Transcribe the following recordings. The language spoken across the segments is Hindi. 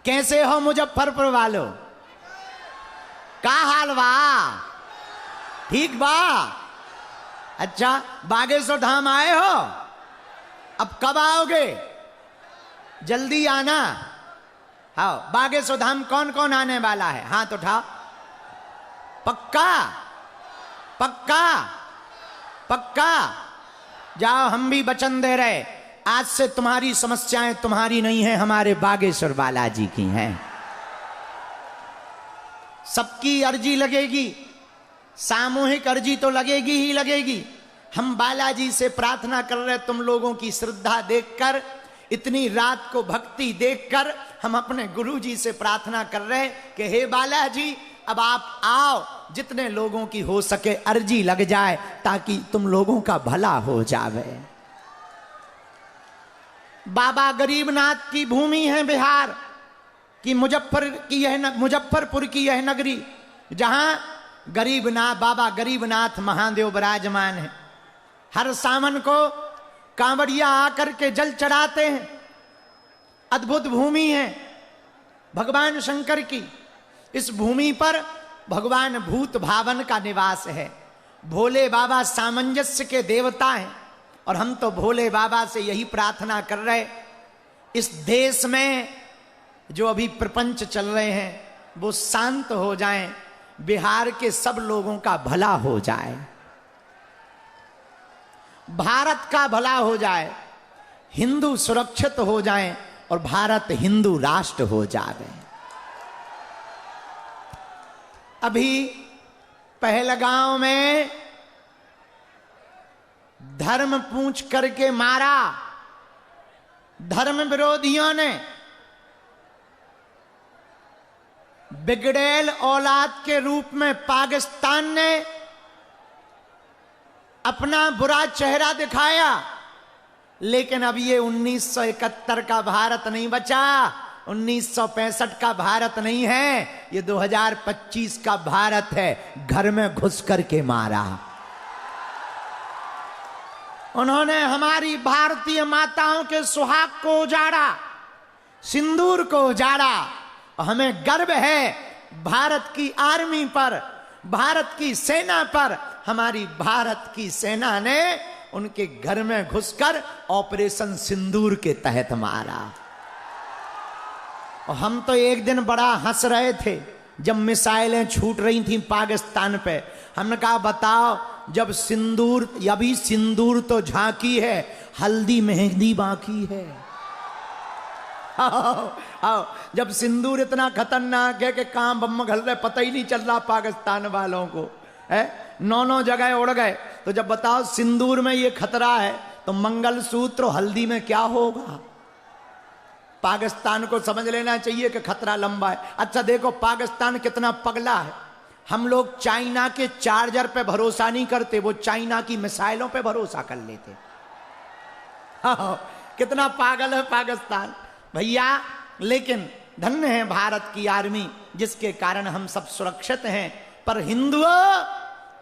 कैसे हो मुजफ्फरपुर वालों? का हाल बा? ठीक बा? अच्छा, बागेश्वर धाम आए हो? अब कब आओगे? जल्दी आना। हाँ, बागेश्वर धाम कौन कौन आने वाला है? हाथ उठाओ। पक्का? पक्का? पक्का? जाओ, हम भी वचन दे रहे, आज से तुम्हारी समस्याएं तुम्हारी नहीं है, हमारे बागेश्वर बालाजी की हैं। सबकी अर्जी लगेगी, सामूहिक अर्जी तो लगेगी ही लगेगी। हम बालाजी से प्रार्थना कर रहे, तुम लोगों की श्रद्धा देखकर, इतनी रात को भक्ति देखकर हम अपने गुरुजी से प्रार्थना कर रहे कि हे बालाजी, अब आप आओ, जितने लोगों की हो सके अर्जी लग जाए ताकि तुम लोगों का भला हो जावे। बाबा गरीबनाथ की भूमि है बिहार की, मुजफ्फरपुर की यह नगरी, जहां बाबा गरीबनाथ महादेव विराजमान है। हर सावन को कांवड़िया आकर के जल चढ़ाते हैं। अद्भुत भूमि है भगवान शंकर की। इस भूमि पर भगवान भूत भावन का निवास है। भोले बाबा सामंजस्य के देवता हैं और हम तो भोले बाबा से यही प्रार्थना कर रहे, इस देश में जो अभी प्रपंच चल रहे हैं वो शांत हो जाएं, बिहार के सब लोगों का भला हो जाए, भारत का भला हो जाए, हिंदू सुरक्षित हो जाएं और भारत हिंदू राष्ट्र हो जाए। अभी पहलगांव में धर्म पूछ करके मारा, धर्म विरोधियों ने बिगड़ैल औलाद के रूप में पाकिस्तान ने अपना बुरा चेहरा दिखाया। लेकिन अब ये 1971 का भारत नहीं बचा, 1965 का भारत नहीं है, ये 2025 का भारत है। घर में घुस करके मारा उन्होंने, हमारी भारतीय माताओं के सुहाग को उजाड़ा, सिंदूर को उजाड़ा। हमें गर्व है भारत की आर्मी पर, भारत की सेना पर। हमारी भारत की सेना ने उनके घर में घुसकर ऑपरेशन सिंदूर के तहत मारा। और हम तो एक दिन बड़ा हंस रहे थे जब मिसाइलें छूट रही थी पाकिस्तान पे। हमने कहा बताओ, जब सिंदूर, अभी सिंदूर तो झांकी है, हल्दी मेहंदी बाकी है। आओ, जब सिंदूर इतना खतरनाक है कि कहां बम घल रहे पता ही नहीं चल रहा पाकिस्तान वालों को, है 9 जगह उड़ गए। तो जब बताओ सिंदूर में ये खतरा है तो मंगलसूत्र हल्दी में क्या होगा? पाकिस्तान को समझ लेना चाहिए कि खतरा लंबा है। अच्छा देखो पाकिस्तान कितना पगला है। हम लोग चाइना के चार्जर पे भरोसा नहीं करते, वो चाइना की मिसाइलों पे भरोसा कर लेते। कितना पागल है पाकिस्तान भैया। लेकिन धन्य है भारत की आर्मी जिसके कारण हम सब सुरक्षित हैं। पर हिंदुओं,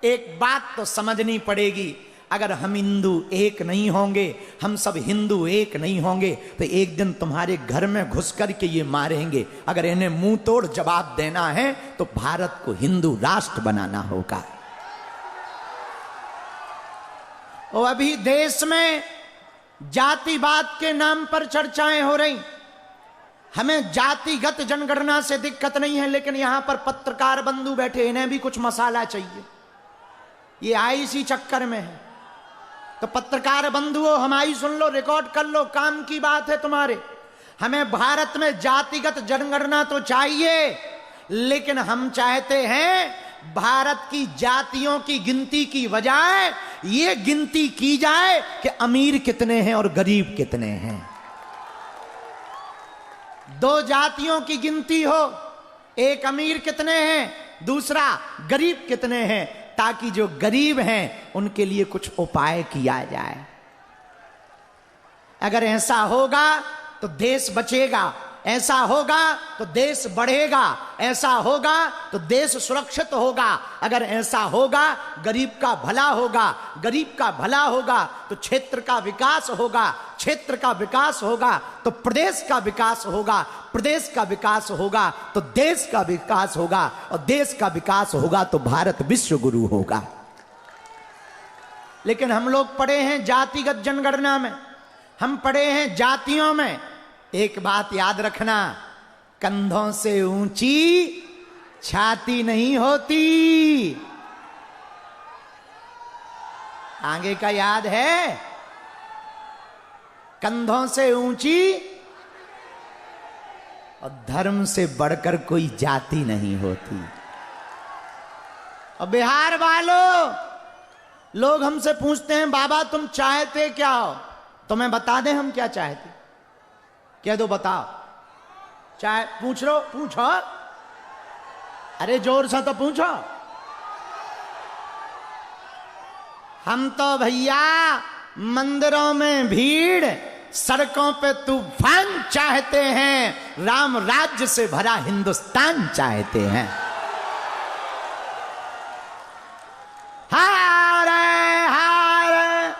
एक बात तो समझनी पड़ेगी, अगर हम हिंदू एक नहीं होंगे, हम सब हिंदू एक नहीं होंगे तो एक दिन तुम्हारे घर में घुस कर के ये मारेंगे। अगर इन्हें मुंह तोड़ जवाब देना है तो भारत को हिंदू राष्ट्र बनाना होगा। और अभी देश में जातिवाद के नाम पर चर्चाएं हो रही। हमें जातिगत जनगणना से दिक्कत नहीं है, लेकिन यहां पर पत्रकार बंधु बैठे, इन्हें भी कुछ मसाला चाहिए। ये आई इसी चक्कर में है। तो पत्रकार बंधुओं, हमारी सुन लो, रिकॉर्ड कर लो, काम की बात है तुम्हारे। हमें भारत में जातिगत जनगणना तो चाहिए, लेकिन हम चाहते हैं भारत की जातियों की गिनती की बजाय ये गिनती की जाए कि अमीर कितने हैं और गरीब कितने हैं। 2 जातियों की गिनती हो, एक अमीर कितने हैं, दूसरा गरीब कितने हैं, ताकि जो गरीब हैं उनके लिए कुछ उपाय किया जाए। अगर ऐसा होगा तो देश बचेगा, ऐसा होगा तो देश बढ़ेगा, ऐसा होगा तो देश सुरक्षित होगा। अगर ऐसा होगा गरीब का भला होगा, गरीब का भला होगा तो क्षेत्र का विकास होगा, क्षेत्र का विकास होगा तो प्रदेश का विकास होगा, प्रदेश का विकास होगा तो देश का विकास होगा, और देश का विकास होगा तो भारत विश्व गुरु होगा। लेकिन हम लोग पढ़े हैं जातिगत जनगणना में, हम पढ़े हैं जातियों में। एक बात याद रखना, कंधों से ऊंची छाती नहीं होती। आगे का याद है? कंधों से ऊंची और धर्म से बढ़कर कोई जाति नहीं होती। और बिहार वालों, लोग हमसे पूछते हैं बाबा तुम चाहते क्या हो? तो मैं बता दें हम क्या चाहते? कह दो, बताओ। चाहे पूछ लो, पूछो, अरे जोर से तो पूछो। हम तो भैया मंदिरों में भीड़, सड़कों पे तूफान चाहते हैं, राम राज्य से भरा हिंदुस्तान चाहते हैं। हारे हारे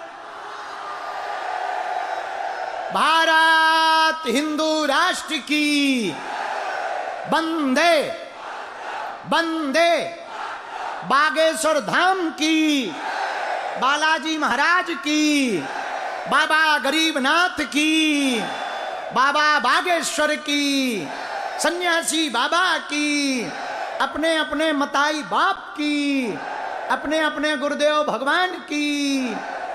भारत हिंदू राष्ट्र की, वंदे वंदे बागेश्वर धाम की, बालाजी महाराज की, बाबा गरीबनाथ की, बाबा बागेश्वर की, सन्यासी बाबा की, अपने अपने मताई बाप की, अपने अपने गुरुदेव भगवान की,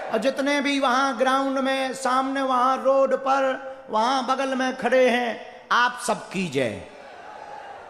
और जितने भी वहां ग्राउंड में, सामने वहां रोड पर, वहां बगल में खड़े हैं, आप सबकी जय।